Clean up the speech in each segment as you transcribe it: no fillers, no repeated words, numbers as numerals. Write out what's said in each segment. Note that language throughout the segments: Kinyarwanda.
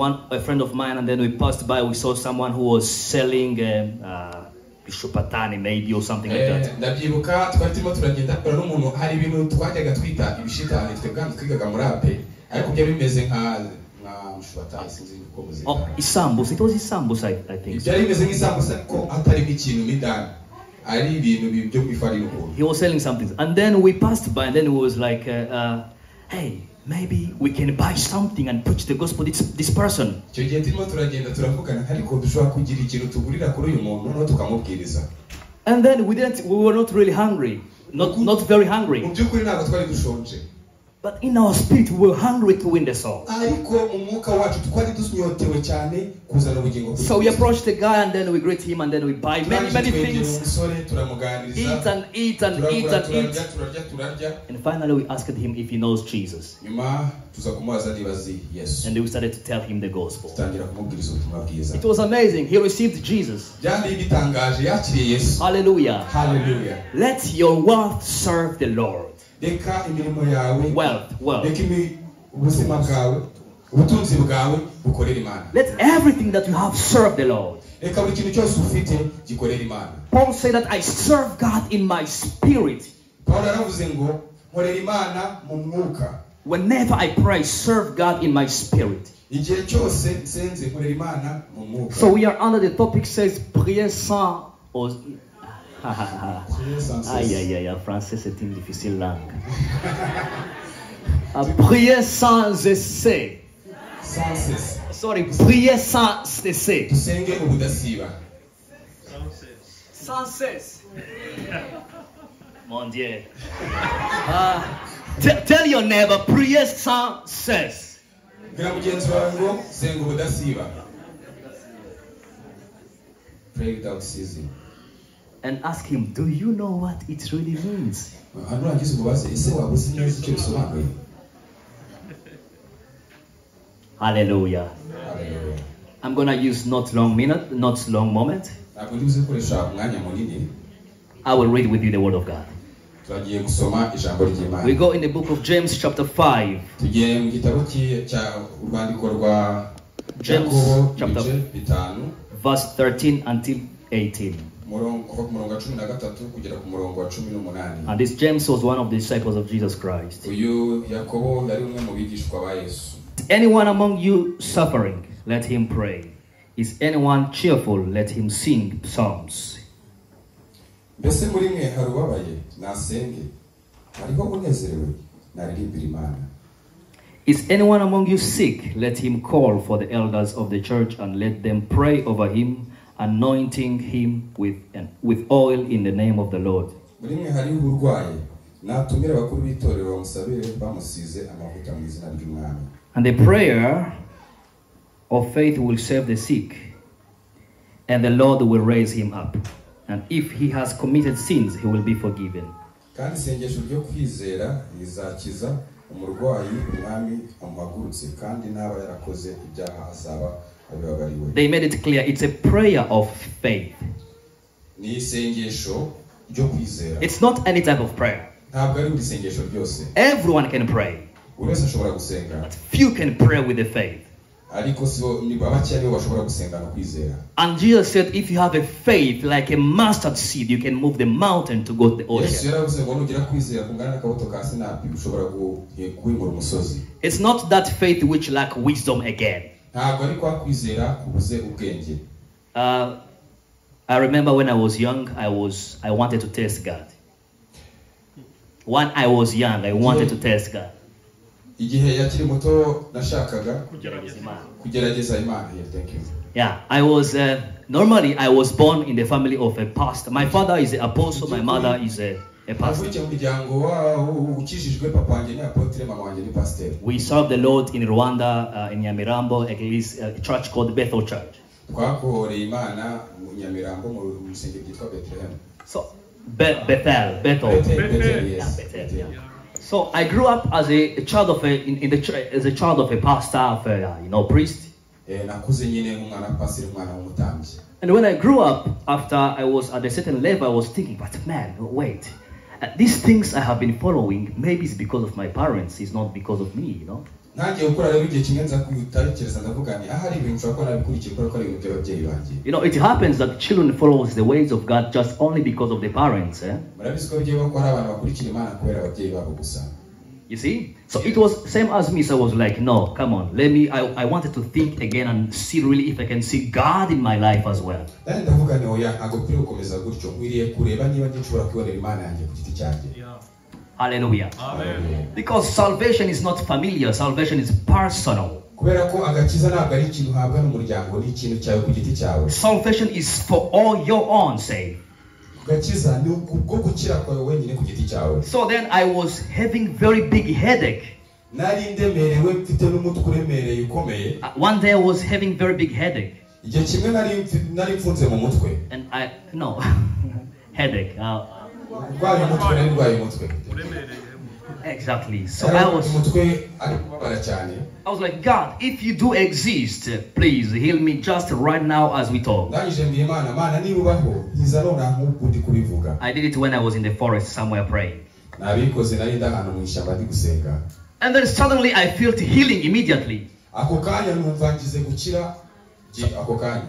a friend of mine, and then we passed by. We saw someone who was selling bishopatani, maybe, or something like that. ndabyibuka twari turimo turagenda akora n'umuntu hari ibintu twajyaga twita ibishitani twebwe twigaga muri ape ariko byari bimeze nka bishopatani sinzi uko muzika. Oh, isambus. It was isambus, I think. byari bimeze nk'isambus ko atari ikintu midani ari ibintu byo kwifarira uko. He was selling something, and then we passed by, and then he was like, hey, maybe we can buy something and preach the gospel to this person. And then we were not really hungry, not very hungry. But in our spirit, we were hungry to win the soul. So we approached the guy, and then we greet him, and then we buy many things. Eat and eat and eat and eat. And finally we asked him if he knows Jesus. And we started to tell him the gospel. It was amazing. He received Jesus. Hallelujah. Hallelujah. Let your wealth serve the Lord. Wealth. Let everything that you have serve the Lord. Paul said that I serve God in my spirit. Whenever I pray, serve God in my spirit. So we are under the topic says prier sans. Aïe, français c'est une difficile langue. Prier sans cesser. Sorry, prier sans cesser. Sans cesse. Mon Dieu. Tell your neighbor, prier sans cesse. Pray without ceasing. And ask him, do you know what it really means? Hallelujah. I'm gonna use not long moment. I will read with you the word of God. We go in the book of James chapter 5. James chapter 5, verse 13 until 18. And this James was one of the disciples of Jesus Christ. Anyone among you suffering, let him pray. Is anyone cheerful, let him sing psalms. Is anyone among you sick, let him call for the elders of the church and let them pray over him, anointing him with oil in the name of the Lord. And the prayer of faith will save the sick, and the Lord will raise him up. And if he has committed sins, he will be forgiven. They made it clear it's a prayer of faith. It's not any type of prayer. Everyone can pray. But few can pray with the faith. And Jesus said, if you have a faith like a mustard seed, you can move the mountain to go to the ocean. It's not that faith which lacks wisdom again. I remember when I was young, I wanted to test God. When I was young, I wanted to test God. Yeah, I was normally I was born in the family of a pastor. My father is an apostle, my mother is a pastor. We serve the Lord in Rwanda, in Nyamirambo, a church called Bethel Church. So Bethel. Yeah. So I grew up as a child of a pastor, of a priest. And when I grew up, after I was at a certain level, I was thinking, but man, wait, these things I have been following, maybe it's because of my parents, it's not because of me, You know, it happens that children follow the ways of God just only because of the parents. You see? So it was same as me. So I was like, no, come on, let me. I wanted to think again and see really if I can see God in my life as well. Hallelujah. Amen. Because salvation is not familiar, salvation is personal. Salvation is for all your own sake. So then I was having very big headache. One day I was having very big headache. And I, no, headache. Exactly. So I was like, God, if you do exist, please heal me just right now as we talk. I did it when I was in the forest somewhere praying. And then suddenly I felt healing immediately.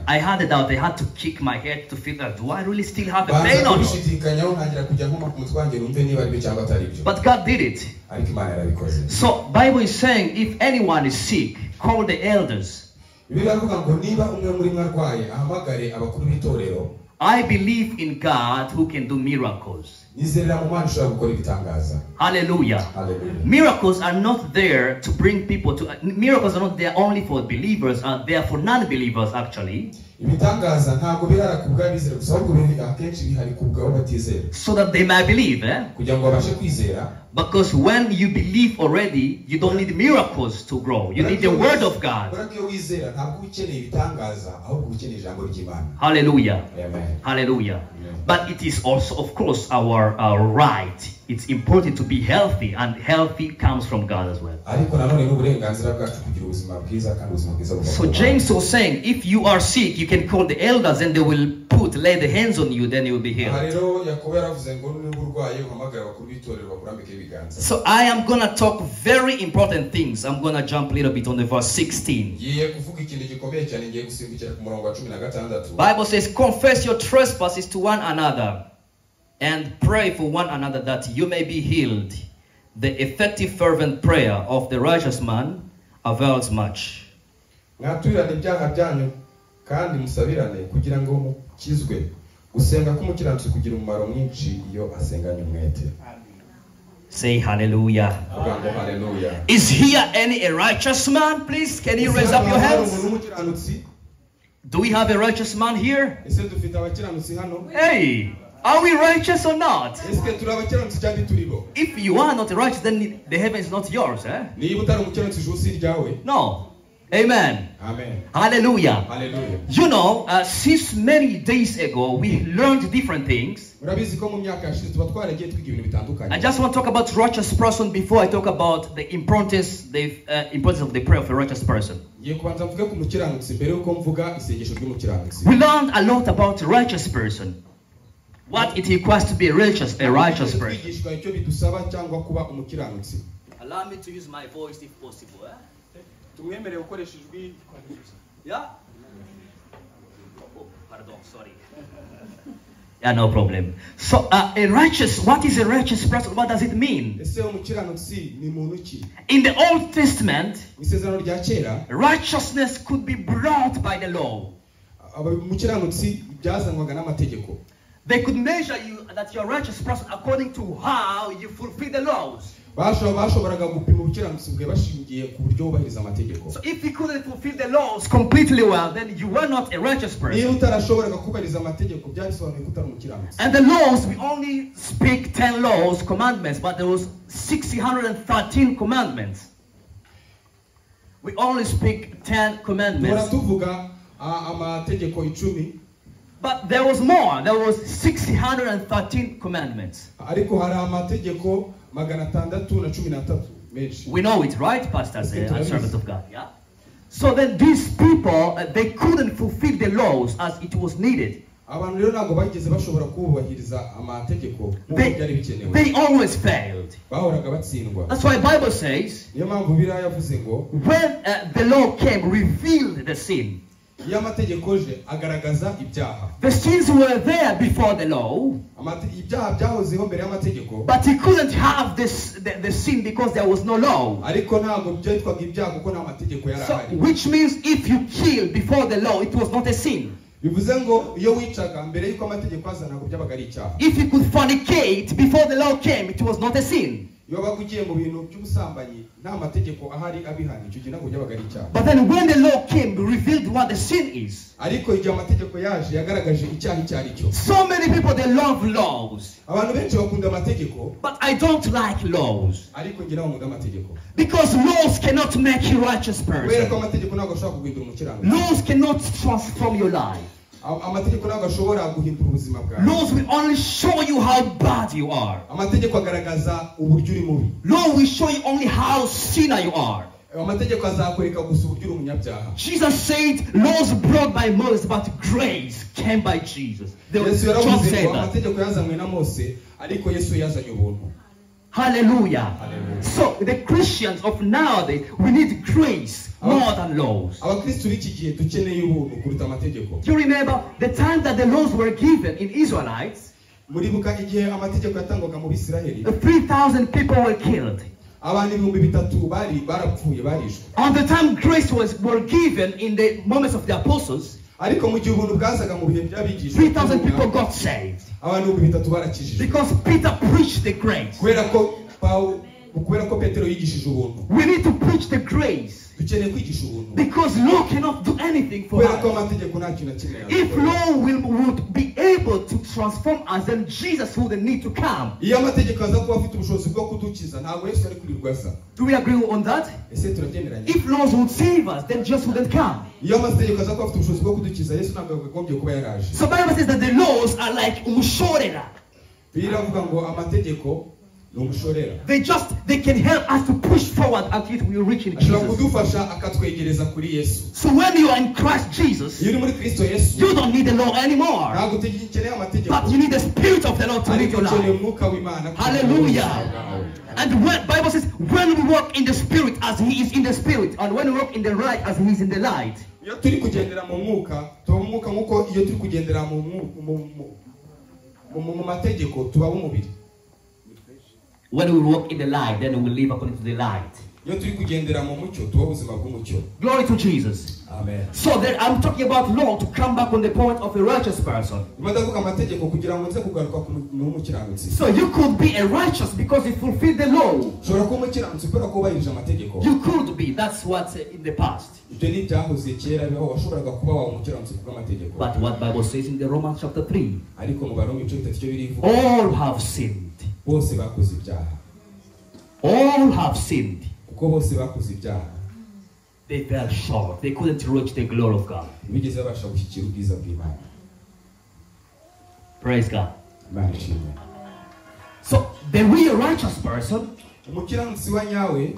I had a doubt. I had to kick my head to feel out, do I really still have a pain or not? But God did it. So Bible is saying if anyone is sick, call the elders. I believe in God who can do miracles. Hallelujah. Hallelujah. Miracles are not there to bring people to. Miracles are not there only for believers, are there for non-believers actually. So that they might believe. Because when you believe already, you don't need miracles to grow. You need the word of God. Hallelujah. Amen. Hallelujah. Amen. But it is also, of course, our right. It's important to be healthy, and healthy comes from God as well. So James was saying, if you are sick, you can call the elders and they will lay the hands on you, then you will be healed. So I am going to talk very important things. I'm going to jump a little bit on the verse 16. Bible says, confess your trespasses to one another and pray for one another that you may be healed. The effective fervent prayer of the righteous man avails much. Say hallelujah. Hallelujah. Is here any a righteous man? Please, can you raise up your hands? Do we have a righteous man here? Hey, are we righteous or not? If you are not righteous, then the heaven is not yours. No. Amen. Amen. Hallelujah. Hallelujah. You know, since many days ago, we learned different things. I just want to talk about righteous person before I talk about the importance of the prayer of a righteous person. We learned a lot about a righteous person. What it requires to be a righteous person. Allow me to use my voice if possible. Yeah? Oh, pardon, sorry. Yeah, no problem. So, what is a righteous person? What does it mean? In the Old Testament, righteousness could be brought by the law. They could measure you that you're a righteous person according to how you fulfill the laws. So if you couldn't fulfill the laws completely well, then you were not a righteous person. And the laws, we only speak 10 laws, commandments, but there was 613 commandments. We only speak 10 commandments. But there was more. There was 613 commandments. We know it, right, pastors and servants of God? Yeah. So then these people, they couldn't fulfill the laws as it was needed. abantu rero ntabwo bageze bashobora kubahiriza amategeko nk'uko byari bikenewe. They always failed. Bahoraga batsindwa. That's why the Bible says, niyo mpamvu Bibiliya yavuze ngo when the law came, revealed the sin. iyo amategeko je agaragaza ibyaha. The sins were there before the law. Ibyaha byahozeho mbere y'amategeko. But he couldn't have the sin because there was no law. ariko ntabwo byitwaga ibyaha kuko nta mategeko yari ahari. So, which means if you kill before the law, it was not a sin. bivuze ngo iyo wicaga mbere y'uko amategeko aza ntabwo byabaga ari icyaha. If you could fornicate before the law came, it was not a sin. iyo bagugiye mu bintu by'ubusambanyi nta mategeko ahari abihana icyo gihe ntabwo byabaga ari icyaha. But then when the law came, revealed what the sin is. ariko igihe amategeko yaje yagaragaje icyaha icyo ari cyo. So many people, they love laws. abantu benshi bakunda amategeko. But I don't like laws. ariko ngira nkunda amategeko. Because laws cannot make you a righteous kubera ko person. amategeko ntabwo ashobora kuguhindura umukiranutsi. Laws cannot transform your life. amategeko ntabwo ashobora guhindura ubuzima bwawe. Laws will only show you how bad you are. amategeko agaragaza uburyo uri mubi. Law will show you only how sinner you are. amategeko azakwereka gusa uburyo uri umunyabyaha. Jesus said, laws brought by Moses, but grace came by Jesus. yesu John yaravuze said ngo that. amategeko yazanywe na mose ariko yesu yazanye ubuntu. Hallelujah. Hallelujah. So the Christians of nowadays, we need grace more than laws. abakristo b'iki gihe dukeneye ubuntu kuruta amategeko. Do you remember the time that the laws were given in Israelites? muribuka igihe amategeko yatangwaga mu bisiraheli 3,000 people were killed. abantu 3,000 barapfuye barishwe. On the time grace were given in the moments of the apostles, ariko mu gihe ubuntu bwazaga mu bihe by'abigishwa 3,000 people got saved. abantu 3,000 barakijijwe. Because Peter preached the grace. kubera ko petero yigishije ubuntu. We need to preach the grace. dukeneye kwigisha ubuntu. Because law cannot do anything for kubera ko us. amategeko nta kintu na kimwe If yakora. law would be able to transform us, then Jesus wouldn't need to come. iyo amategeko aza kuba afite ubushobozi bwo kudukiza ntabwo yesu ari kurirwa asa. Do we agree on that? ese turabyemeranya? If laws would save us, then Jesus wouldn't come. iyo amategeko aza kuba afite ubushobozi bwo kudukiza yesu ntabwo yagombye kuba yaraje. So Bible says that the laws are like umushorera. bibiliya iravuga ngo amategeko ni umushorera. They can help us to push forward until we reach in ashobora Jesus. kudufasha akatwegereza kuri yesu. So when you are in Christ Jesus, iyo uri muri kristo yesu you don't need the law anymore. ntabwo ukeneye amategeko. But you need the Spirit of the Lord to live ariko your ukeneye life. umwuka w'imana. Hallelujah. And when Bible says, when we walk in the Spirit as He is in the Spirit, and when we walk in the light as He is in the light. iyo turi kugendera mu mwuka tuba mu mwuka nk'uko iyo turi kugendera mu mategeko tuba mu mubiri. When we walk in the light, then we will live according to the light. iyo turi kugendera mu mucyo tuba ubuzima bw'umucyo. Glory to Jesus. Amen. So then I'm talking about law to come back on the point of a righteous person. ndavuga amategeko kugira ngo nze kugaruka ku umukiranutsi. So you could be a righteous because you fulfill the law. ushobora kuba umukiranutsi kubera ko wubahirije amategeko. You could be. That's what's in the past. ibyo ni ibyahoze kera bibaho washoboraga kuba waba umukiranutsi kubw'amategeko. But what Bible says in the Romans chapter 3, ariko mu Baroma ibice 3 cyo birivuga all have sinned. bose bakoze ibyaha. All have sinned. kuko bose bakoze ibyaha. They fell short. They couldn't reach the glory of God. bigeze babasha gushyikira ubwiza bw'Imana. Praise God. Imana ishimwe. So the real righteous person umukiranutsi wa nyawe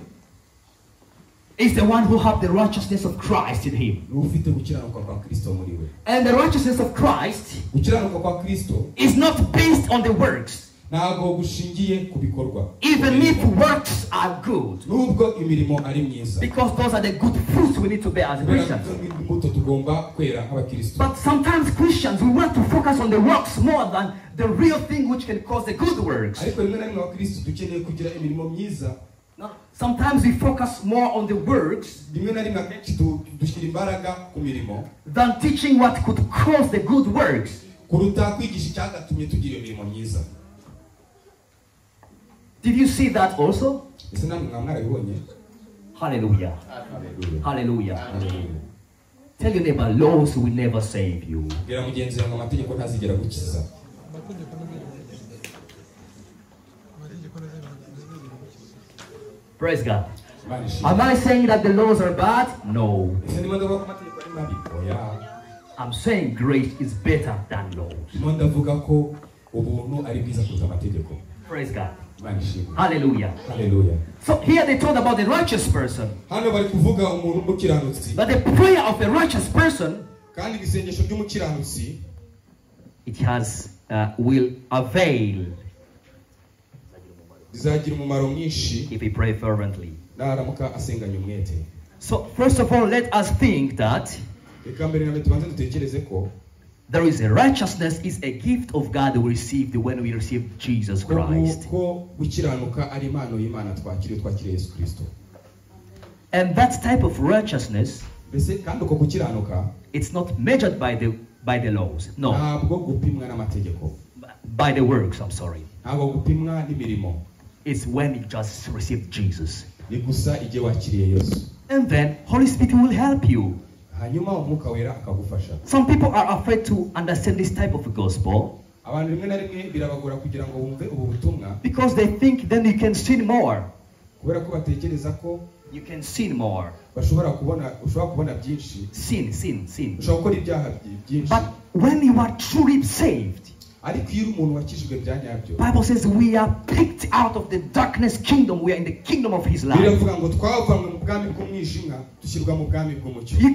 is the one who have the righteousness of Christ in him. ni ufite gukiranuka kwa Kristo muri we. And the righteousness of Christ gukiranuka kwa Kristo is not based on the works. ntabwo gushingiye ku bikorwa. Even if works are good. nubwo imirimo ari myiza. Because those are the good fruits we need to bear as Christians. imbuto tugomba kwera nk'abakristo. But sometimes Christians, we want to focus on the works more than the real thing which can cause the good works. ariko rimwe na rimwe abakristo dukeneye kugira imirimo myiza. Sometimes we focus more on the works rimwe na rimwe akenshi dushyira imbaraga ku mirimo than teaching what could cause the good works. kuruta kwigisha icyagatumye tugira iyo mirimo myiza. Did you see that also? ese namwe mwarabibonye? Hallelujah. Hallelujah. Tell your neighbor, laws will never save you. bwira mugenzi wawe ngo amategeko ntazigera gukiza. Praise God. Am I saying that the laws are bad? No. ese ndimo ndavuga ko amategeko ari mabi? oya. I'm saying grace is better than laws. ndimo ndavuga ko ubuntu ari bwiza kuruta amategeko. Praise God. Imana ishimwe. Hallelujah. Hallelujah. So here they told about the righteous person. hano bari kuvuga umuntu w'umukiranutsi. But the prayer of a righteous person kandi isengesho ry'umukiranutsi it has will avail if we pray fervently. So first of all, let us think that there is a righteousness is a gift of God we received when we received Jesus Christ. And that type of righteousness, it's not measured by the laws. No. By the works, I'm sorry. It's when you just received Jesus. And then Holy Spirit will help you. Some people are afraid to understand this type of gospel because they think then you can sin more. You can sin more. Sin. But when you are truly saved, Bible says we are picked out of the darkness kingdom. We are in the kingdom of His light. You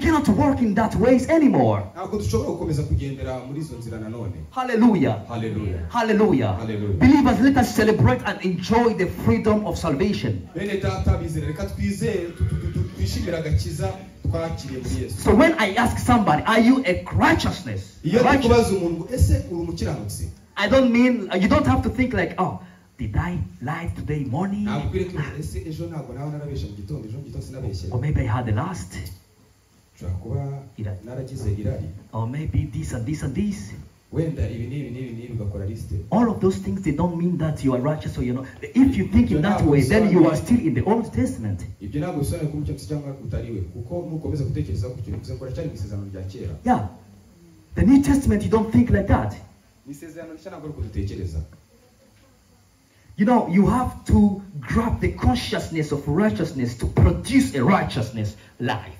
cannot work in that ways anymore. Hallelujah. Hallelujah. Believers, let us celebrate and enjoy the freedom of salvation. So when I ask somebody, are you a righteousness? I don't mean, you don't have to think like, oh, did I lie today morning? Or maybe I had the last. Or maybe this and this and this. All of those things, they don't mean that you are righteous or you're not. If you think in that way, then you are still in the Old Testament. Yeah. The New Testament, you don't think like that. You know, you have to grab the consciousness of righteousness to produce a righteousness life.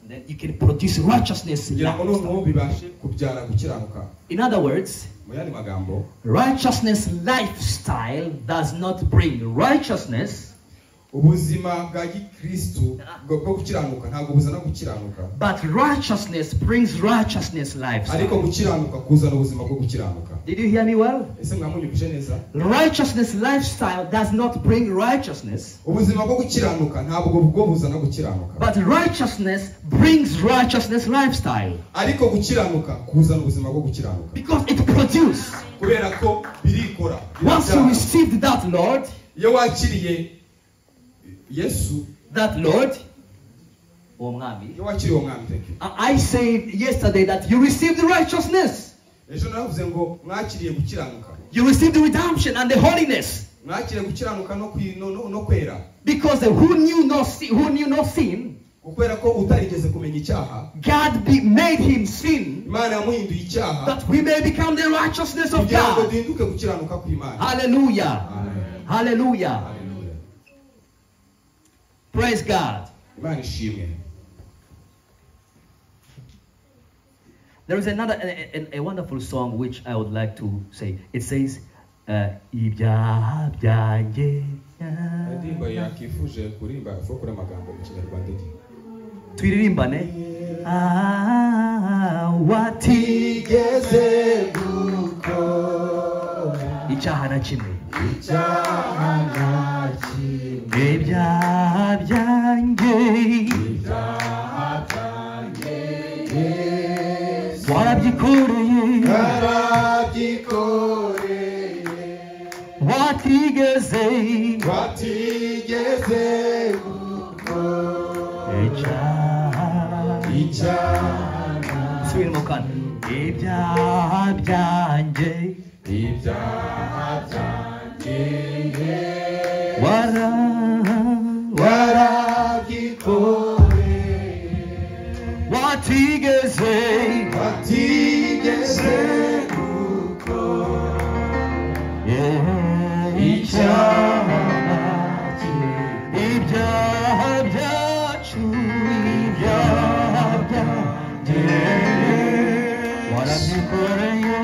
Then you can produce righteousness. In other words, righteousness lifestyle does not bring righteousness, but righteousness brings righteousness lifestyle. Did you hear me well? Righteousness lifestyle does not bring righteousness, but righteousness brings righteousness lifestyle. Because it produces. Once you received that Lord, that Lord, I said yesterday that you received the righteousness. You received the redemption and the holiness. Because who knew no sin, God made him sin that we may become the righteousness of God. Hallelujah. Hallelujah. Praise God. There is another a wonderful song which I would like to say. It says, Twiririmbane. Watigeze gukora icyaha na kimwe. Ibyaha byanjye warabyikoreye watigeze icyaha subiramo kandi ibyaha byanjye watigeze icyaha ibyaha byacu warabyikoreye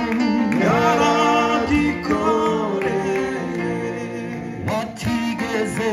watigeze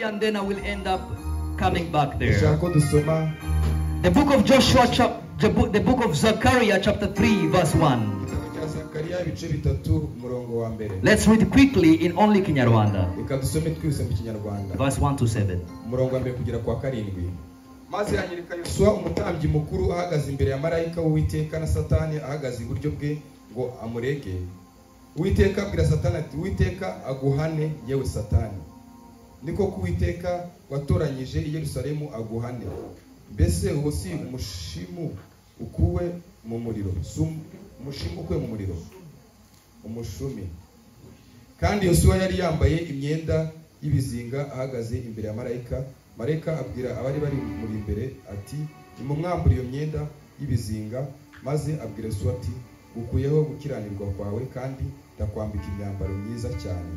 And then I will end up coming back there. The book of Joshua, the book of Zechariah, chapter 3, verse 1. Let's read quickly in only Kinyarwanda. Verse 1 to 7. maze anyereka Yosuwa umutambyi mukuru ahagaze imbere ya marayika w'Uwiteka na Satani ahagaze iburyo bwe ngo amurege. Uwiteka abwira Satani ati, Uwiteka aguhane yewe Satani, niko ku Uwiteka watoranyije i Yerusalemu aguhane. Mbese uwo si umushimu ukuwe mu muriro, umushimu ukuwe mu muriro, umushumi. Kandi Yosuwa yari yambaye imyenda y'ibizinga ahagaze imbere ya marayika. Marayika abwira abari bari muri imbere ati, nimumwambure iyo myenda y'ibizinga. Maze abwira Yosuwa ati, ukuyeho gukiranirwa kwawe kandi ndakwambika imyambaro myiza cyane.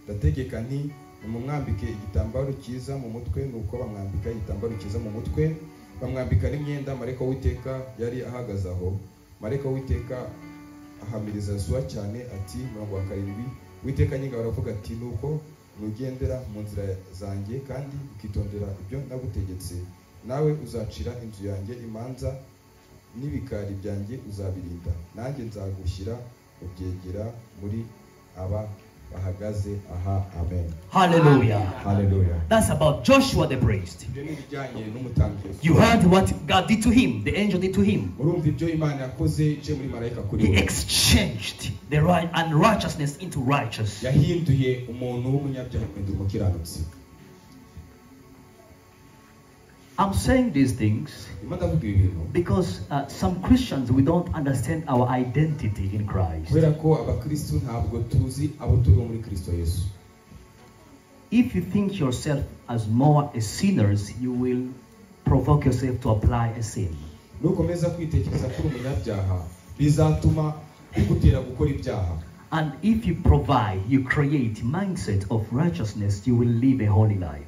Ndategeka nti nimumwambike igitambaro cyiza mu mutwe. Nuko bamwambika igitambaro cyiza mu mutwe, bamwambika n'imyenda. Marayika w'Uwiteka yari ahagaze aho. Marayika w'Uwiteka ahamiriza Yosuwa cyane ati, 7 Uwiteka nyingabo aravuga ati, nuko nugendera mu nzira zanjye kandi ukitondera ibyo nagutegetse, nawe uzacira inzu yanjye imanza n'ibikari byanjye uzabirinda. Nanjye nzagushyira ubyegera muri aba bahagaze aha. Amen. Hallelujah. Hallelujah. That's about Joshua the priest. You heard what God did to him, the angel did to him. He exchanged the right unrighteousness into righteous. I'm saying these things because some Christians, we don't understand our identity in Christ. If you think yourself as more a sinner, you will provoke yourself to apply a sin. And if you provide, you create mindset of righteousness, you will live a holy life.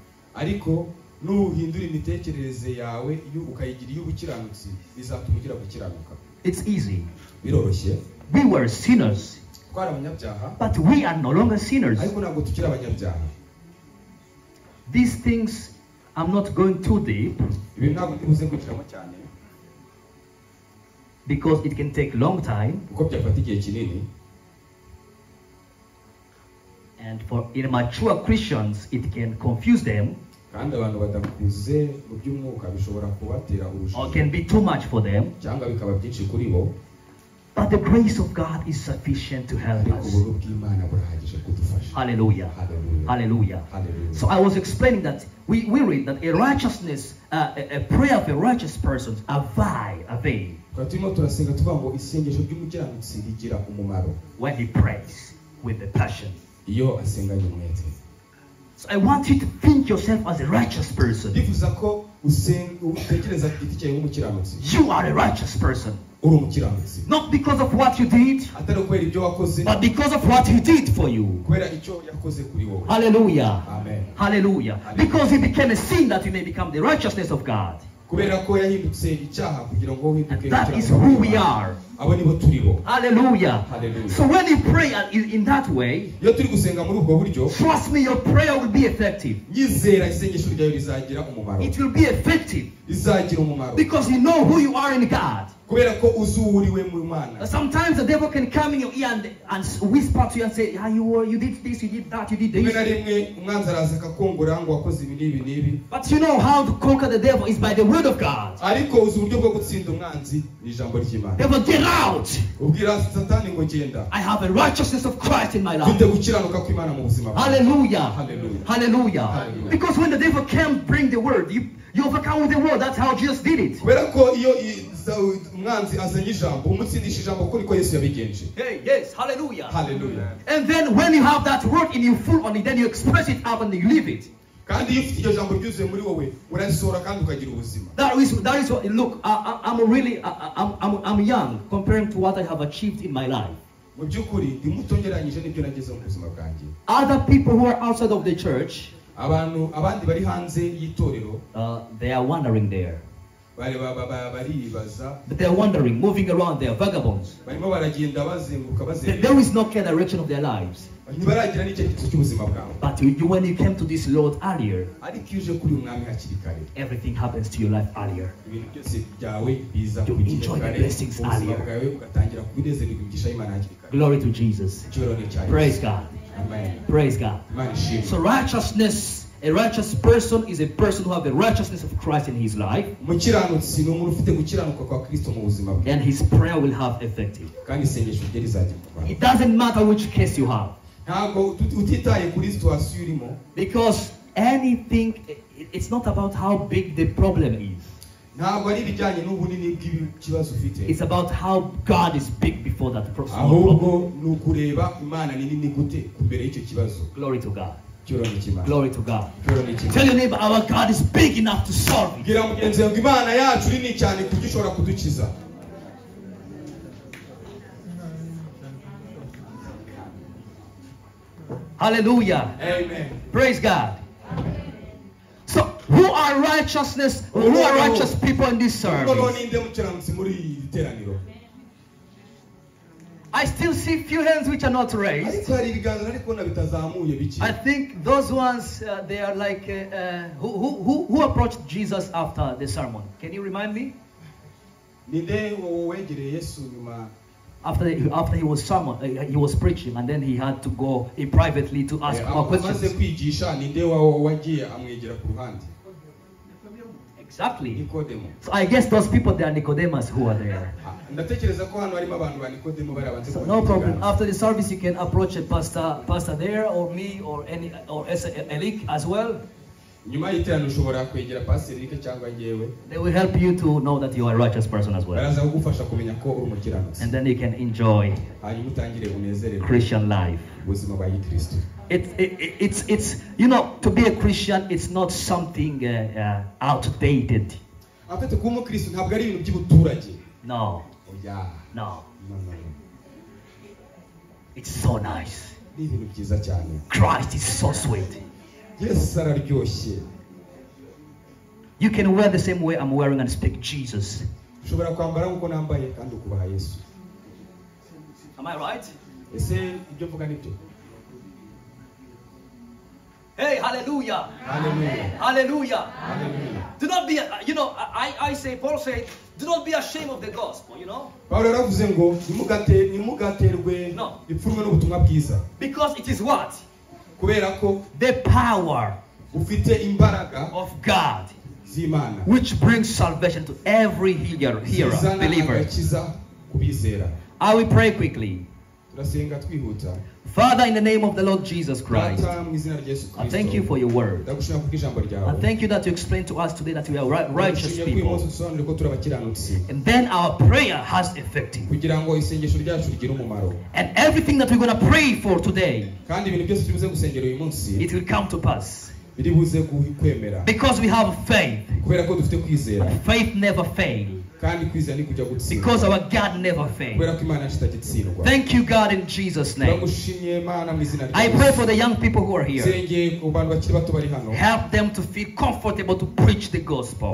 It's easy. We were sinners, but we are no longer sinners. These things I'm not going too deep because it can take long time. And for immature Christians, it can confuse them. Or can be too much for them. But the grace of God is sufficient to help us. Hallelujah. Hallelujah. So I was explaining that we read that a righteousness, a prayer of a righteous person avail when he prays with the passion. So I want you to think yourself as a righteous person. You are a righteous person. Not because of what you did, but because of what he did for you. Hallelujah. Amen. Hallelujah. Because he became a sin that you may become the righteousness of God. And that is who we are. Hallelujah. Hallelujah. So when you pray in that way, trust me, your prayer will be effective. It will be effective because you know who you are in God. Sometimes the devil can come in your ear and whisper to you and say, you did this, you did that, you did this. But you know how to conquer the devil is by the word of God. Devil, get out. I have a righteousness of Christ in my life. Hallelujah. Hallelujah. Because when the devil can't bring the word, you overcome with the word. That's how Jesus did it. Hey, yes, hallelujah. Hallelujah. And then when you have that word in you full on it, then you express it out and you live it. That is what, look, I'm young comparing to what I have achieved in my life. Other people who are outside of the church, they are wandering there. But they are wandering, moving around, they are vagabonds. There is no clear direction of their lives. But when you came to this Lord earlier, everything happens to your life earlier. You enjoy the blessings earlier. Glory to Jesus. Praise God. Amen. Praise God. So righteousness, a righteous person is a person who has the righteousness of Christ in his life. And his prayer will have effective. It doesn't matter which case you have. Because anything, it's not about how big the problem is. It's about how God is big before that person. Glory to God. Glory to God. Tell your neighbor, our God is big enough to solve it. Hallelujah. Amen. Praise God. So, who are righteous people in this service? I still see few hands which are not raised. I think those ones, they are like, who approached Jesus after the sermon? Can you remind me? After he was he was preaching, and then he had to go in privately to ask more questions. Exactly. So I guess those people, they are Nicodemus who are there. So no problem. After the service, you can approach a pastor there, or me, or Elik as well. They will help you to know that you are a righteous person as well. And then you can enjoy Christian life. It's you know, to be a Christian, it's not something outdated. No. No. It's so nice. Christ is so sweet. You can wear the same way I'm wearing and speak Jesus. Am I right? Hey, hallelujah. Hallelujah. Hallelujah. Hallelujah. Do not be, I say, Paul said, do not be ashamed of the gospel, Paulo yaravuze ngo nimugaterwe ipfunwe n'ubutumwa bwiza. Because it is what? Kubera ko the power ufite imbaraga of God z'Imana which brings salvation to every hearer, believer. I will pray quickly. Father, in the name of the Lord Jesus Christ, I thank you for your word. I thank you that you explained to us today that we are righteous people. And then our prayer has effective. And everything that we're going to pray for today, it will come to pass. Because we have faith. Faith never fails. Because our God never fails. Thank you, God, in Jesus' name. I pray for the young people who are here. Help them to feel comfortable to preach the gospel.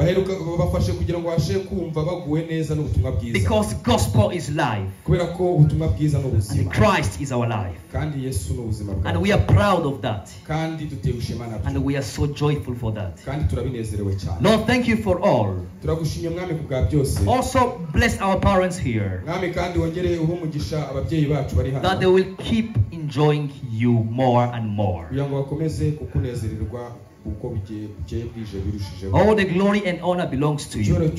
Because gospel is life. And Christ is our life. And we are proud of that. And we are so joyful for that. Lord, thank you for all. Also bless our parents here, that they will keep enjoying you more and more. All the glory and honor belongs to you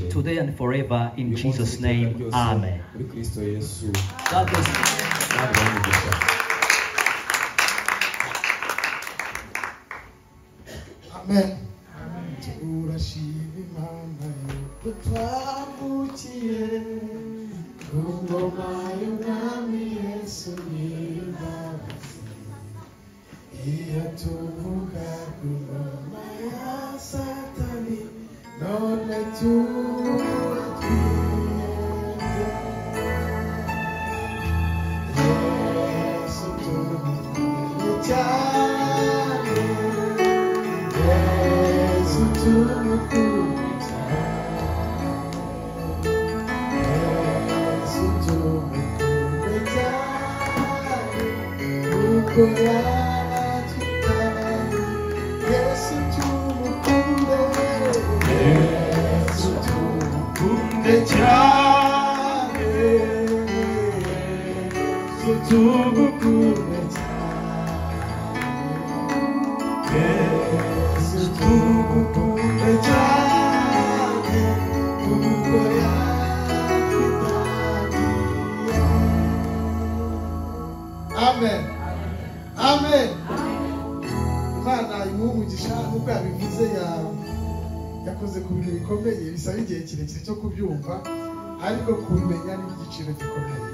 today and forever, in Jesus' name. Amen. God bless you. Amen. Twavukiye ku ngoma y'umwami Yesu n'imbabazi, iyo tuvuga ku ngoma ya Satani none turatwiyeze. Yesu tumukunde cyane, Yesu tumukunde. Amen. Amen. Imana imumugisha nkuko yabivuze yakoze ku bintu bikomeye bisaba igihe kirekire cyo kubyumva, ariko kubimenya ni igiciro gikomeye.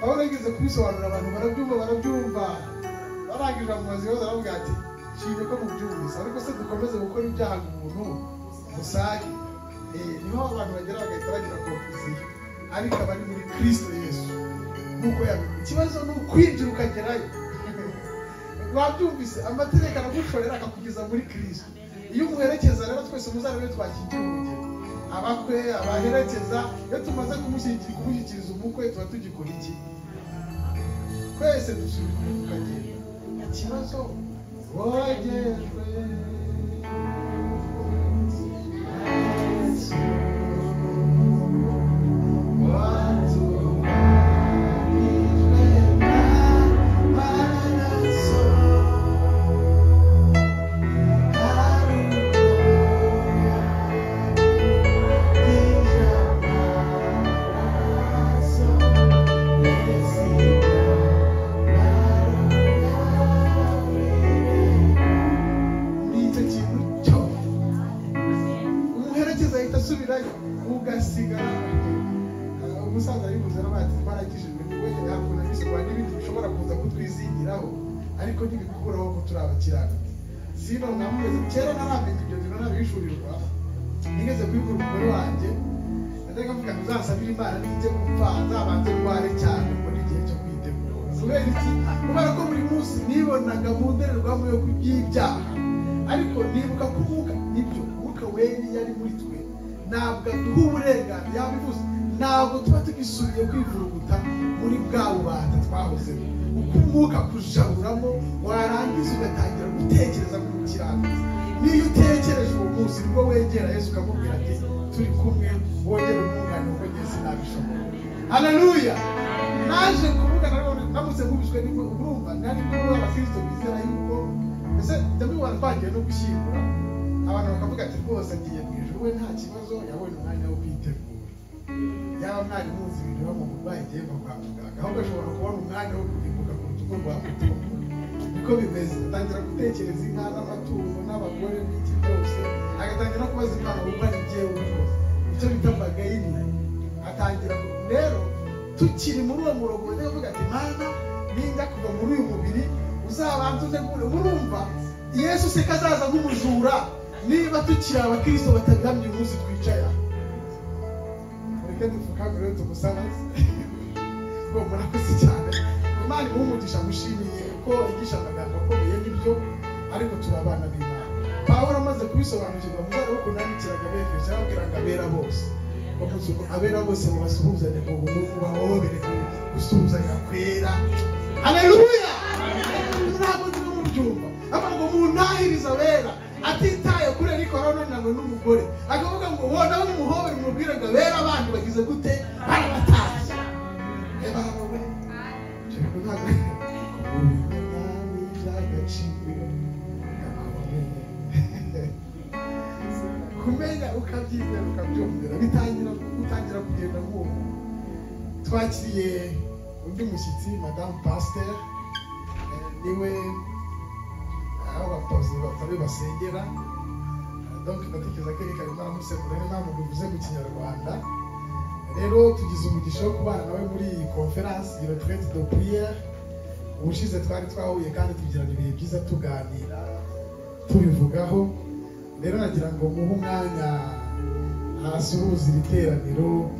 Aho nageze kubisobanura abantu barabyumva barangije mu mazi yose aravuga ati shimye ko mubyumvise, ariko se dukomeze gukora ibyaha umuntu musage. Niho abantu bagera bagahita bagira konfuziyo, ariko abari muri Kristo Yesu nuko yabivuze. Ikibazo ni ukwinjira ukagerayo. Wabyumvise amategeko aragushorera akakugeza muri Kristo. Iyo umuherekeza rero twese muzarebe twakigira urugero. Abakwe abaherekeza iyo tumaze kumushyikiriza umukwe tuba tugikora iki? Twese dusubira tukagenda. Ikibazo wogejwe ariko ntibikuraho ko turi abakiranuka. Sino namweze kera naramenye ibyo bintu nabishurirwa, nigeze kwibura umugore wanjye ndaga mvuga uzasabira Imana n'ijye gupfa nzabanze ndware cyane ngo n'igihe cyo kwitegura. Kubera iki? Kubera ko buri munsi nibonaga mu ndererwamo yo kubyibyaha, ariko nibuka kuvuga nibyo Mwuka Wera yari muri twe, ntabwo duha uburenganzira. Yabivuze ntabwo tuba tugisubiye kwivuruguta muri bwa bubata twahozemo ukumuka kujaburamo warangiza ugatangira gutekereza ku kirangiza niyo utekereje uwo munsi nibwo wegera Yesu ukamubwira ati turi kumwe wongere umwungane uko Yesu nabishobora. Haleluya. Naje kuvuga namutse nkubishwe niko urumva nari kuba abakristo bizera yuko ese ndabibona twagiye no gushyingura abantu bakavuga ati rwose agiye mu ijuru we nta kibazo yabonye umwanya wo kwitegura. Yaba mwari muzi ibintu baba mu burwayi igiye kwa muganga ahubwo ashobora kubona umwanya wo kurimbuka ku rutugu rwa mutungo. Niko bimeze atangira gutekereza inka n'amatungo n'abagore n'iki byose agatangira no kubaza Imana uko ari byewe rwose icyo bita bagayini atangira rero tukiri muri uwo murongo ndavuga ati Mana ninda kuva muri uyu mubiri uzabanza utegure murumva Yesu se kazaza nk'umujura niba tukiri abakristo batagamye umunsi twicaye reka dupfukame rero tumusabaze ngo murakoze cyane Imana umugisha mushimiye ko yigisha amagambo akomeye n'ibyo ariko turabana b'Imana. Pawulo amaze kubisobanukirwa muzare wo kunandikiraga befeso ababwiraga abera bose bamuzuko abera bose mubasuhuzanye ngo ubuntu bahobere gusuhuzanya kwera. Haleluya. Ntabwo turi mu byumba avuga ngo munahiriza abera atitaye kuri ari corona nangwe n'umugore akavuga ngo wona umuhobere mubwire ngo abera abandi bagize gute barabataza ebawe kumenya ukabyizera ukabyumvira bitangira kugenda nk'uwo. Twakiriye undi mushyitsi Madame Pasteur niwe aho abapozi batari basengera donc ndatekereza ko reka rimara musekura n'amu bivuze mu Kinyarwanda. Rero tugize umugisha wo kubana nawe muri iyi conference de retraite de prière. Ubushize twari twahuye kandi tugirana ibihe byiza tuganira tubivugaho. Rero nagira ngo muhe umwanya asuhuze iri teraniro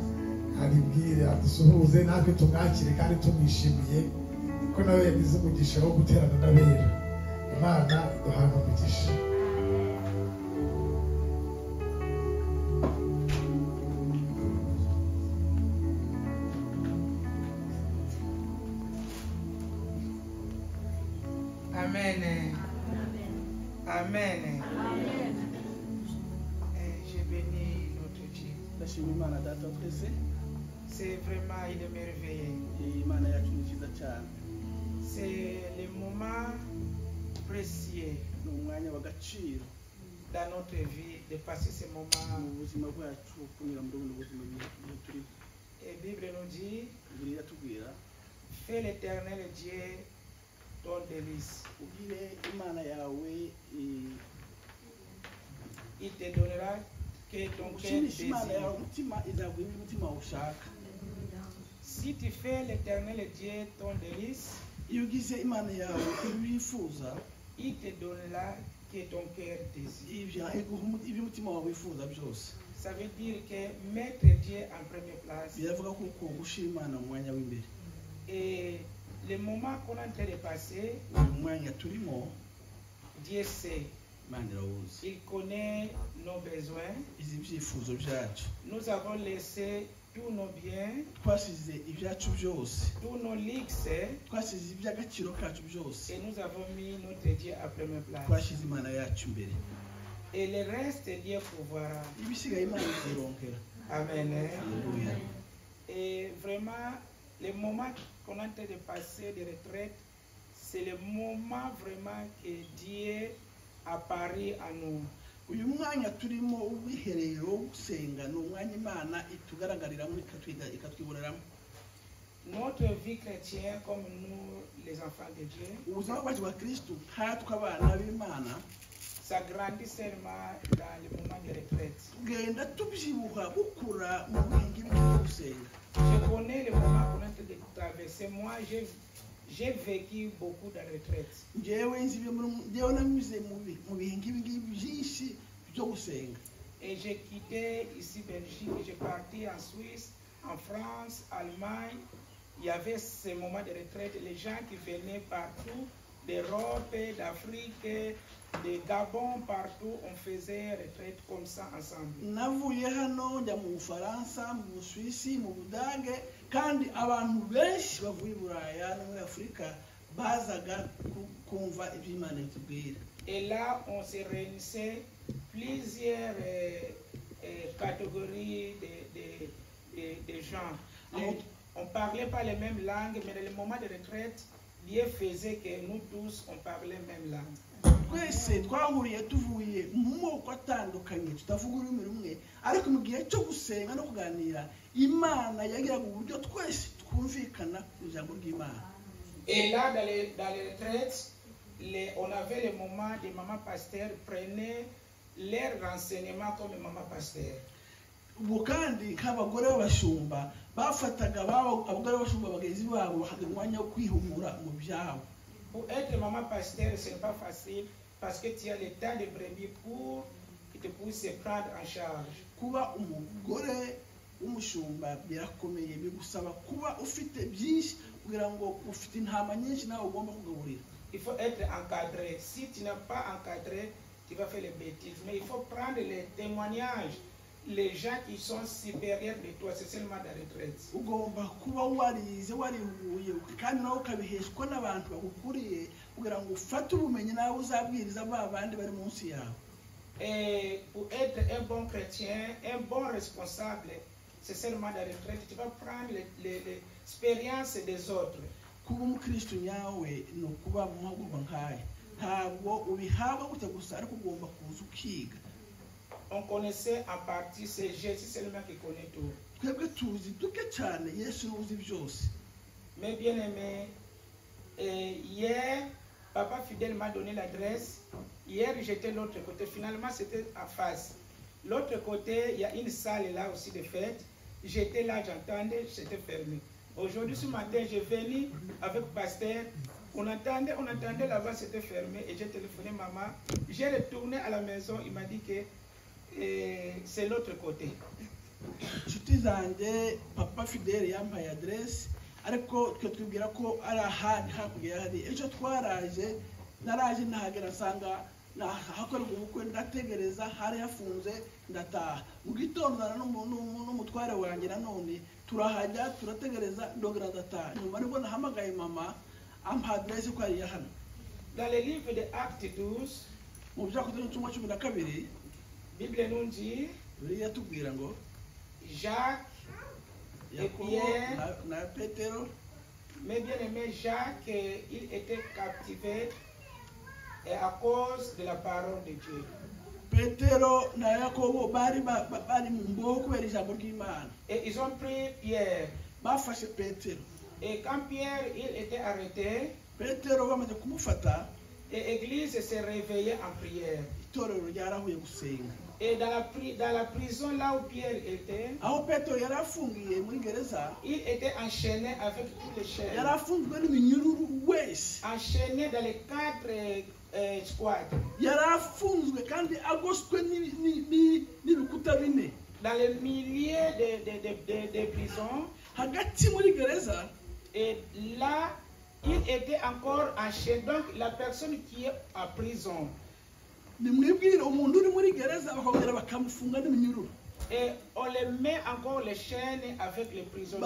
aribwire adusuhuze natwe tumwakire kandi tumwishimiye ko nawe yagize umugisha wo guterana n'abera. Imana iduhana umugisha. Amen. Amen. Amen. Je bénis notre Dieu. C'est vraiment il est merveilleux. C'est le moment précieux dans notre vie de passer ce moment. Et la Bible nous dit, fais l'Éternel Dieu ton délice. Il te donnera que ton cœur désire. Si tu fais l'Éternel Dieu ton délice, il te donnera que ton cœur désire. Ça veut dire que mettre Dieu en première place. Et le moment qu'on est en train de passer, Dieu sait. Il connaît nos besoins. Nous avons laissé tous nos biens, tous nos luxes, et nous avons mis notre Dieu à première place. Et le reste, Dieu pourvoira. Amen. Et vraiment, le moment qu'on est en train de passer de retraite, c'est le moment vraiment que Dieu apparaît à nous. Notre vie chrétienne, comme nous, les enfants de Dieu, ça grandit seulement dans le moment de retraite. Je connais le moment qu'on est en train de traverser. Moi, j'ai vécu beaucoup de retraite. Et j'ai quitté ici Belgique, j'ai parti en Suisse, en France, Allemagne. Il y avait ces moments de retraite, les gens qui venaient partout, d'Europe, d'Afrique, de Gabon, partout, on faisait retraite comme ça ensemble. kandi abantu benshi bavuye Buraya no muri Afrika bazaga kumva ibyo Imana itubwira. Et là on se réunissait plusieurs catégories de gens. On parlait pas les mêmes langues, mais dans le moment de retraite, Dieu faisait que nous tous on parlait même langue. Twese twahuriye tuvuye mu moko atandukanye tutavuga ururimi rumwe, ariko mu gihe cyo gusenga no kuganira Imana yagiraga uburyo twese twumvikana ijambo ry'Imana. Et là dans les retraites, on avait le moment de maman pasteur prenait leurs renseignements comme maman pasteur. Ubwo kandi nk'abagore b'abashumba bafataga abagore b'abashumba bagenzi babo bakagira umwanya wo kwihugura mu byabo. Pour être maman pasteur, ce n'est pas facile parce que tu as le temps de brebis pour que tu puisses se prendre en charge. Kuba umugore w'umushumba birakomeye, bigusaba kuba ufite byinshi kugira ngo ufite intama nyinshi nawe ugomba kugaburira. Il faut être encadré. Si tu n'es pas encadré, tu vas faire les bêtises. Mais il faut prendre les témoignages. Les gens qui sont supérieurs de toi, c'est seulement la retraite. Ugomba kuba warize warihuye kandi nawe ukabiheshwa n'abantu bagukuriye kugira ngo ufate ubumenyi nawe uzabwiriza abandi bari munsi yawe. Et pour être un bon chrétien, un bon responsable, c'est seulement la retraite. Tu vas prendre l'expérience des autres. Kuba umukristo nyawe no kuba mu mahugurwa nk'aya ntabwo ubihabwa gute gusa ariko ugomba kuza ukiga. On connaissait en partie ces Jésus, c'est lui qui connaît tout. Twebwe tuzi duke cyane Yesu uzi byose. Mais bien aimé, hier papa fidèle m'a donné l'adresse. Hier j'étais de l'autre côté. Finalement c'était en face. L'autre côté il y a une salle là aussi de fête. J'étais là, j'entendais, c'était fermé. Aujourd'hui ce matin j'ai venu avec pasteur. On attendait là-bas, c'était fermé et j'ai téléphoné maman. J'ai retourné à la maison, il m'a dit que c'est l'autre côté. Inshuti zanjye papa fidèle yampaye adresse ariko twe twibwira ko ari ahandi hakurya hari. Ejo twaraje naraje nahagera nsanga hakorerwa ubukwe ndategereza hari yafunze ndataha. Mu gitondo n'umutware wanjye nanone turahajya turategereza ndongera ndataha. Nyuma nibwo nahamagaye mama ampa adresse ko ari hano. Dans le livre de Actes 12, mu byakozwe n'Intumwa 12 Bible nous dit Bibiliya tubwira ngo Jacques et Pierre, mais bien aimé Jacques, il était captivé et à cause de la parole de Dieu. Petero na Yakobo bari mu mboho kubera ijambo ry'Imana. Et ils ont pris Pierre. Bafashe Petero. Et quand Pierre il était arrêté, Petero bamaze kumufata, et l'église s'est réveillée en prière. Itorero ryarahuye gusenga. Et dans la prison là où Pierre était, aho Petero yarafungiye muri gereza, il était enchaîné avec tous les chaînes. Yarafunzwe n'iminyururu wese. Enchaîné dans les 4 squads. Yarafunzwe kandi agoswe n'ibikuta bine. Dans le milieu des prisons, hagati muri gereza, et là il était encore enchaîné. Donc la personne qui est en prison, nimwibwira umuntu uri muri gereza bakongera bakamufunga n'iminyururu. Et on les met encore les chaînes avec les prisonniers.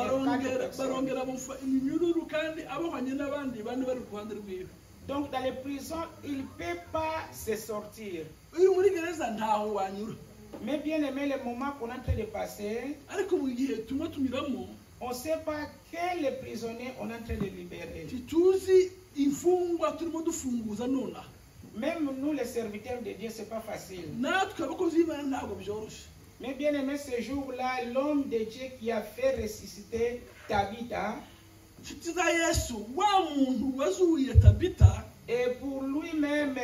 Barongera bamufa iminyururu kandi abahanye n'abandi bane bari kuhande rwiwe. Donc dans les prisons, il ne peut pas se sortir. Uri muri gereza ntaho wanyura. Mais bien aimé, le moment qu'on est en train de passer, ariko mu gihe tumwe tumiramo, on ne sait pas quels les prisonniers on est en train de libérer. Tuzi imfungwa turimo dufunguza nona. Même nous les serviteurs de Dieu, c'est pas facile. Natwe abakozi b'Imana ntabwo byoroshye. Mais bien aimé, ce jour-là, l'homme de Dieu qui a fait ressusciter Tabitha, inshuti za Yesu wa muntu wazuye Tabitha, et pour lui-même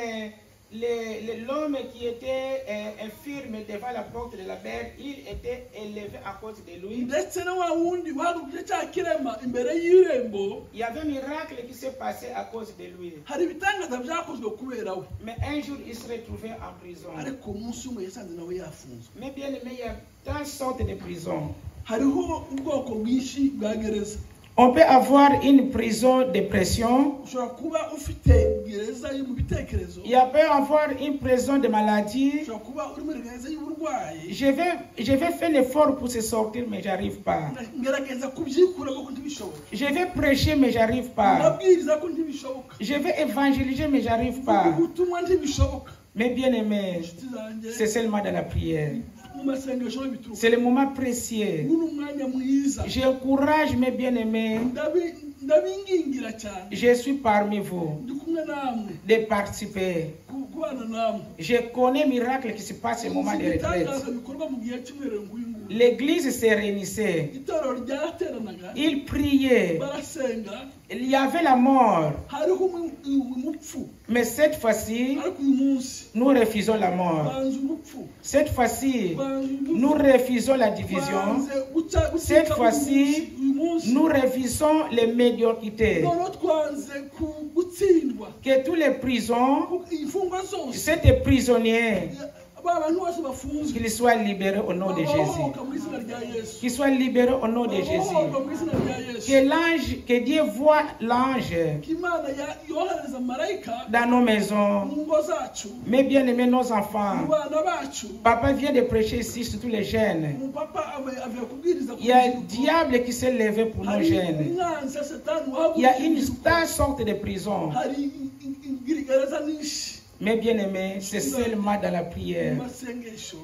l'homme qui était infirme devant la porte de la mer, il était élevé à cause de lui. Ndetse na wa wundi wagubye cya kirema imbere y'irembo, il y avait un miracle qui s'est passé à cause de lui. hari ibitangaza byakozwe kubera we. Mais un jour il se retrouvait en prison. Ariko umunsi umwe yasanze nawe yafunzwe. Mais bien aimé, il y a tant sortes de prisons. Hariho ubwoko bwinshi bwa gereza. On peut avoir une prison de pression. Ushobora kuba ufite Il y a peut avoir une prison de maladie. Je vais faire l'effort pour se sortir, mais j'arrive pas. Je vais prêcher, mais j'arrive pas. Je vais évangéliser, mais j'arrive pas. Mais bien aimé, c'est seulement dans la prière. C'est le moment précieux. J'encourage mes bien-aimés. Je suis parmi vous de participer. Je connais le miracle qui se passe au moment de retraite. L'église se réunissait. Il priait. Il y avait la mort. Mais cette fois-ci, nous refusons la mort. Cette fois-ci, nous refusons la division. Cette fois-ci, nous refusons les médiocrités. Que tous les prisons, ces prisonniers, qu'ils soient libérés au nom de Jésus. Qu'ils soient libérés au nom de Jésus. Que Dieu voit l'ange dans nos maisons. Mais bien aimés, nos enfants. Papa vient de prêcher ici sur tous les jeunes. Il y a un diable qui s'est levé pour nos jeunes. Il y a une sorte de prison. Mais bien aimé, c'est seulement dans la prière.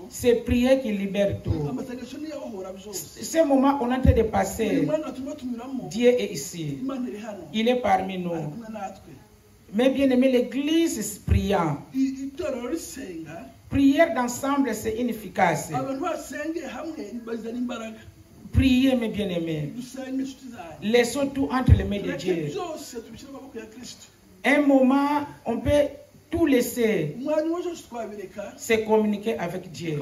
C'est prière qui libère tout. Ce moment on est en train de passer, Dieu est ici. Il est parmi nous. Mais bien aimé, l'église priant. Prière d'ensemble, c'est inefficace. Priez, mes bien-aimés. Laissons tout entre les mains de Dieu. Un moment, on peut tout laisser. C'est communiquer avec Dieu.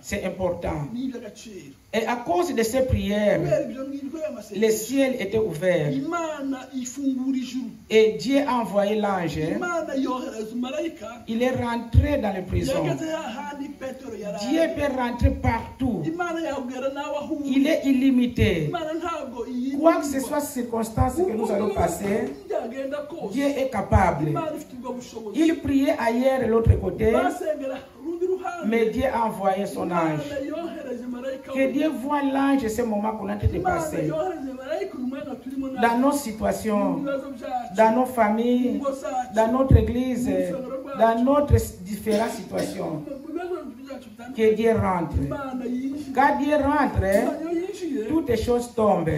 C'est important. Et à cause de ces prières, le ciel était ouvert. Et Dieu a envoyé l'ange. Il est rentré dans les prisons. Dieu peut rentrer partout. Il est illimité. Quoi que ce soit circonstance que nous allons passer, Dieu est capable. Il priait ailleurs de l'autre côté, mais Dieu a envoyé son ange. Que Dieu voit l'ange ce moment qu'on a été passé. Dans nos situations, dans nos familles, dans notre église, dans notre différentes situations. Que Dieu rentre. Quand Dieu rentre, toutes les choses tombent.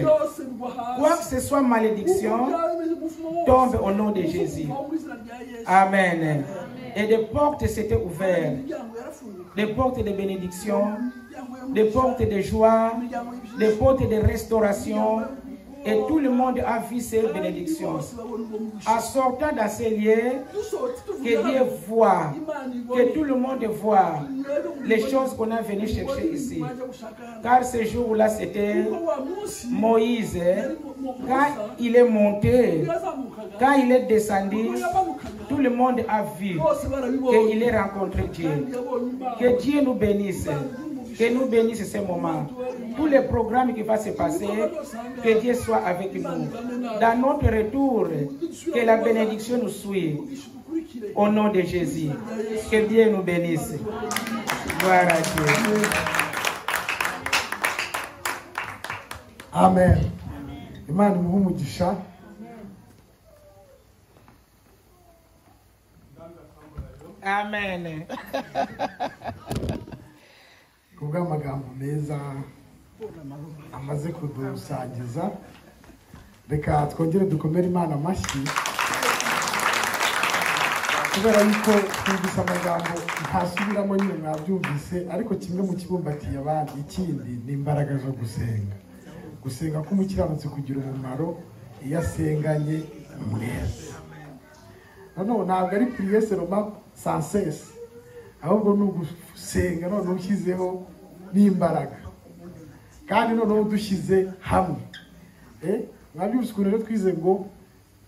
Quoi que ce soit malédiction, tombe au nom de Jésus. Amen. Et des portes s'étaient ouvertes. Des portes de bénédiction, des portes de joie, des portes de restauration. Et tout le monde a vu ces bénédictions. En sortant dans ces lieux, que Dieu voit, que tout le monde voit les choses qu'on a venu chercher ici. Car ce jour-là, c'était Moïse. Quand il est monté, quand il est descendu, tout le monde a vu qu'il est rencontré Dieu. Que Dieu nous bénisse. Que nous bénisse ce moment. Tous les programmes qui vont se passer, que Dieu soit avec nous. Dans notre retour, que la bénédiction nous suive. Au nom de Jésus. Que Dieu nous bénisse. Gloire à Dieu. Amen. Imana imuhe umugisha. Amen. Kubw'amagambo meza amaze kudusangiza, reka twongere dukomere Imana amashyi, kubera yuko twumvise amagambo ntasubiramo nyine mwabyumvise, ariko kimwe mu kibumbatiye abandi, ikindi ni imbaraga zo gusenga. Gusenga k'umukiranutsi kugira umumaro iyo asenganye umwete. Noneho ntabwo ari prière seulement sans cesse, ahubwo ni ugusenga noneho ushyizeho n'imbaraga, kandi noneho dushyize hamwe. Mwabyumvise ukuntu rero twize ngo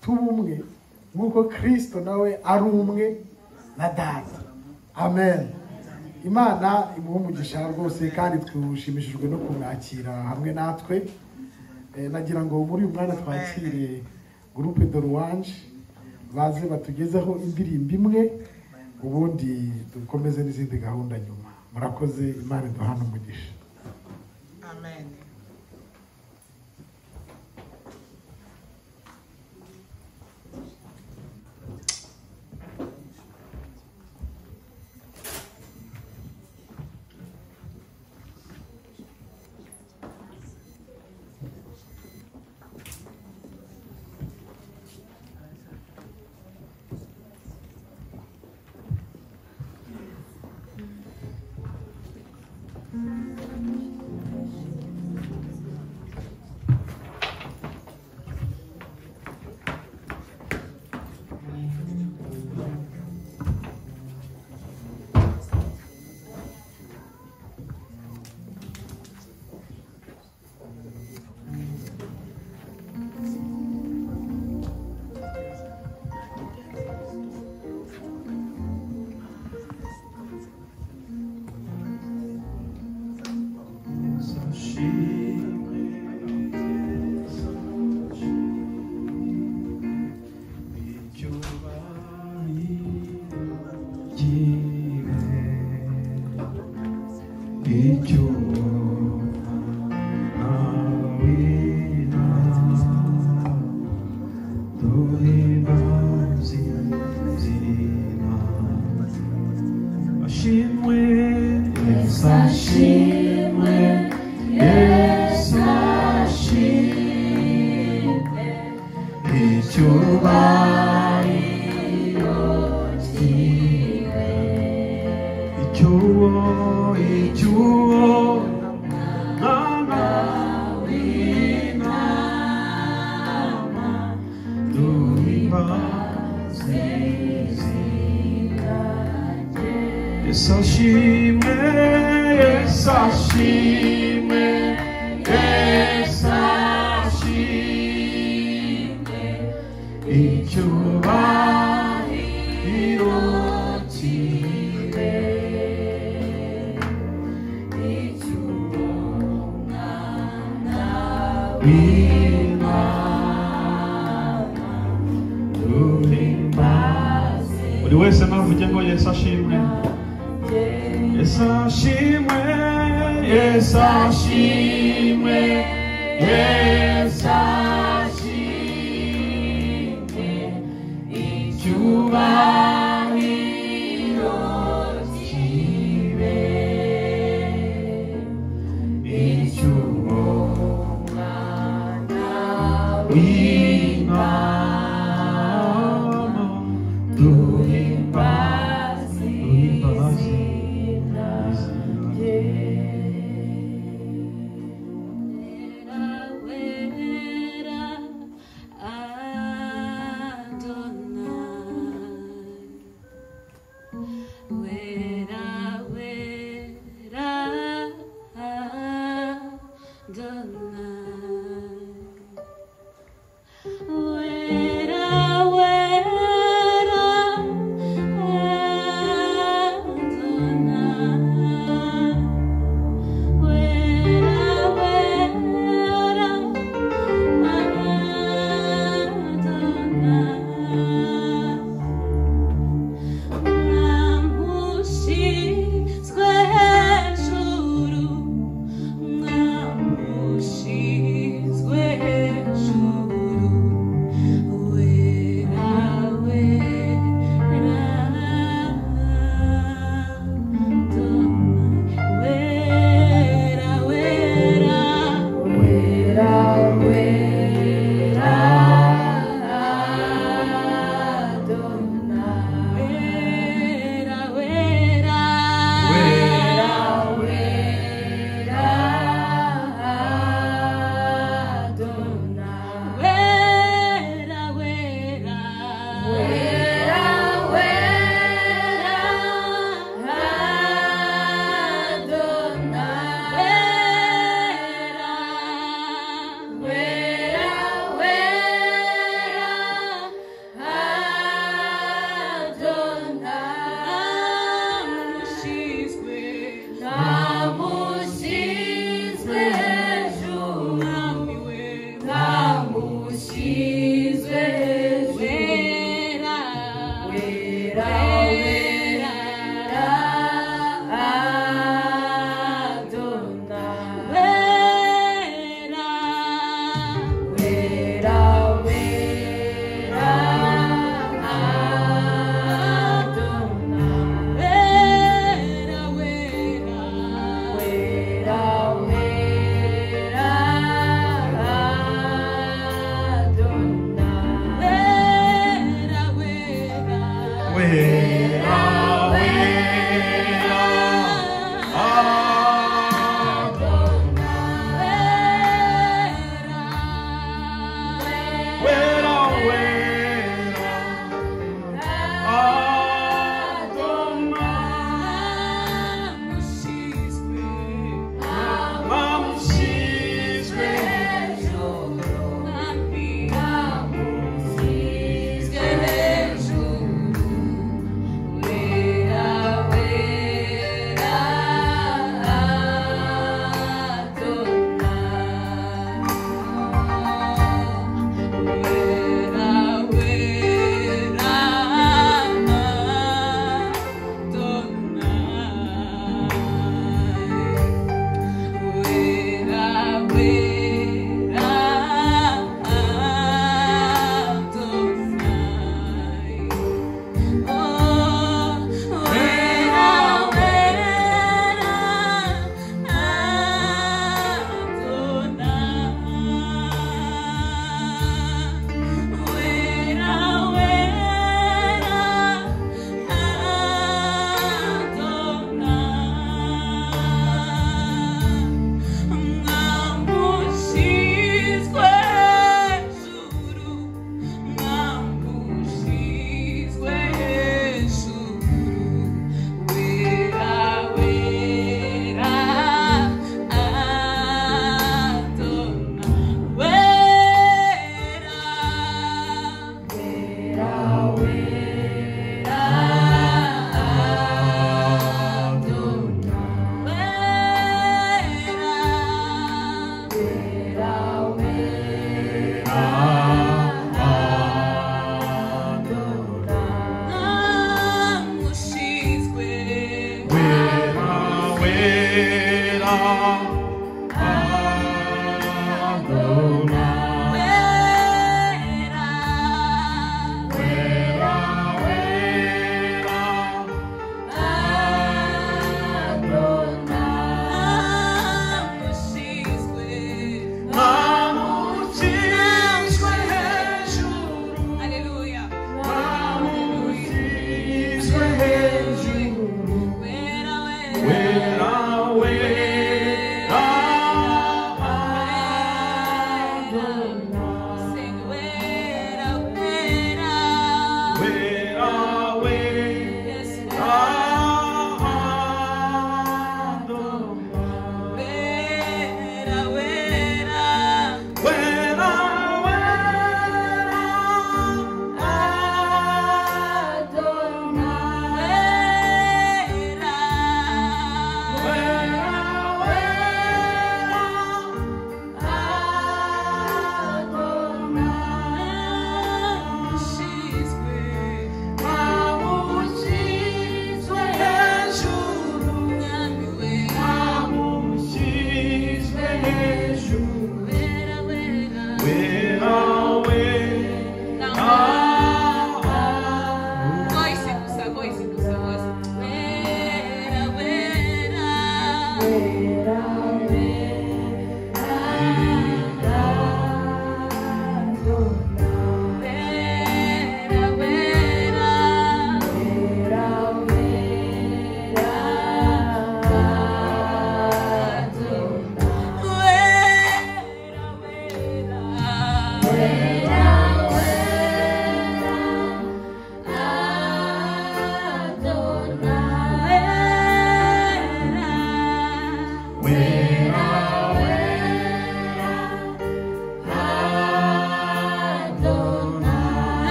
tube umwe nk'uko Kristo nawe ari umwe na Data. Amen. Imana imuhe umugisha rwose, kandi twushimishijwe no kumwakira hamwe natwe. Nagira ngo muri uyu mwanya twakire groupe de louange baze batugezeho indirimbo imwe ubundi dukomeze n'izindi gahunda nyuma. Murakoze, Imana iduhane umugisha. Amen.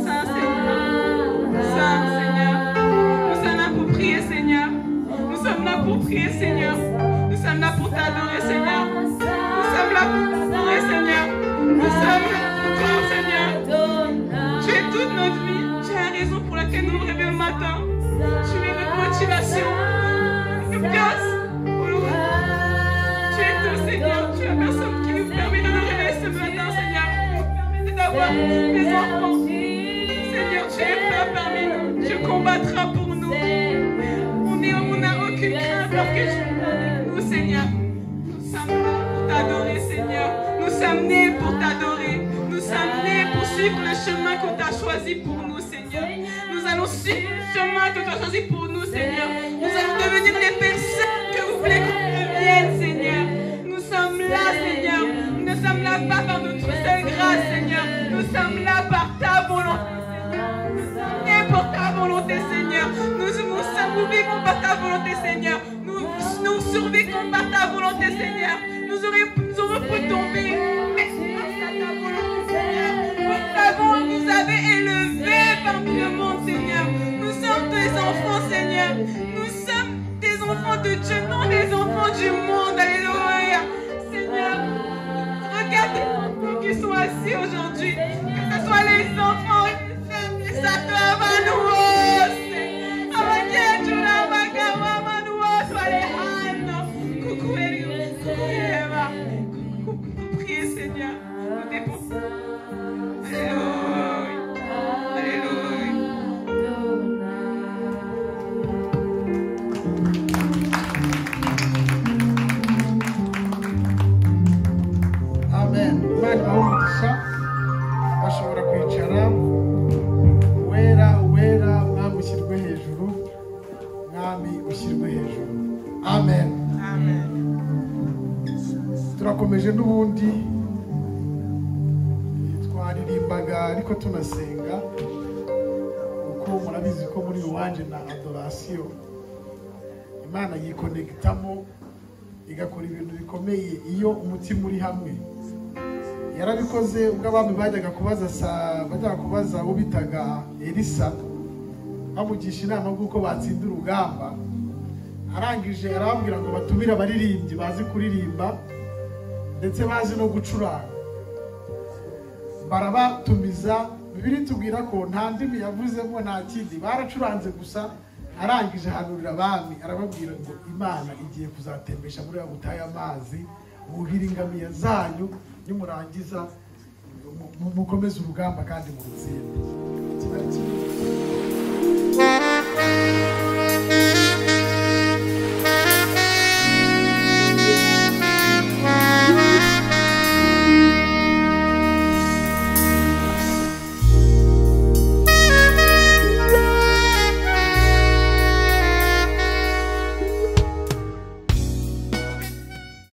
Saint Seigneur. Nous sommes là pour prier, Seigneur. Nous sommes là pour prier, Seigneur. Nous sommes là pour t'adorer, Seigneur. Nous sommes là pour t'adorer, Seigneur. Nous sommes là pour toi, Seigneur. Tu es toute notre vie. Tu es la raison pour laquelle nous nous réveillons le matin. Tu es notre motivation. Nous grâce. Tu es tout, Seigneur. Tu es la personne qui nous permet de nous réveiller ce matin, Seigneur. Et d'avoir des enfants. Seigneur, tu es là parmi nous. Tu combattras pour nous. On n'a aucune crainte parce que tu es nous, Seigneur. Nous sommes là pour t'adorer, Seigneur. Nous sommes nés pour t'adorer. Nous sommes nés pour suivre le chemin qu'on t'a choisi pour nous, Seigneur. Nous allons suivre le chemin que tu as choisi pour nous, Seigneur. Nous allons devenir les personnes que vous voulez qu'on devienne, Seigneur. Nous sommes là, Seigneur. Nous ne sommes là pas par notre seule grâce, Seigneur. Nous sommes là par ta volonté. Et pour ta volonté, Seigneur. Nous vivons par ta volonté, Seigneur. Nous survivons par ta volonté, Seigneur. Nous aurions pu tomber, mais grâce à ta volonté, Seigneur. Vous nous avez élevés parmi le monde, Seigneur. Nous sommes tes enfants, Seigneur. Nous sommes des enfants de Dieu, non des enfants du monde. Alléluia. Seigneur, regarde les enfants qui sont assis aujourd'hui. Que ce soit les enfants, les femmes, les sacs, à nous. Priez, Seigneur. Nous dépensons. Amen. Imana umugisha bashobora kwicara. Wera mwami ushyirwe hejuru. Mwami ushyirwe hejuru. Amen. Amen. Turakomeje n'ubundi twaririmbaga ariko tunasenga uko murabizi ko muri uwanje na adoration Imana yikonegitamo igakora ibintu bikomeye iyo umutima uri hamwe. Yarabikoze ubwo abami bajyaga kubaza ubitaga Elisa bamugisha inama bw'uko batsinda urugamba. Arangije arambwira ngo batumire abaririmbyi bazi kuririmba ndetse bazi no gucuranga. Barabatumiza. Bibiri tubwira ko nta ndimi yavuzemo nta kindi, baracuranze gusa. Arangije ahanurira abami arababwira ngo Imana igiye kuzatembesha muri ya butayu amazi, muhira ingamiya zanyu, nimurangiza mukomeze urugamba kandi mu rutsinde.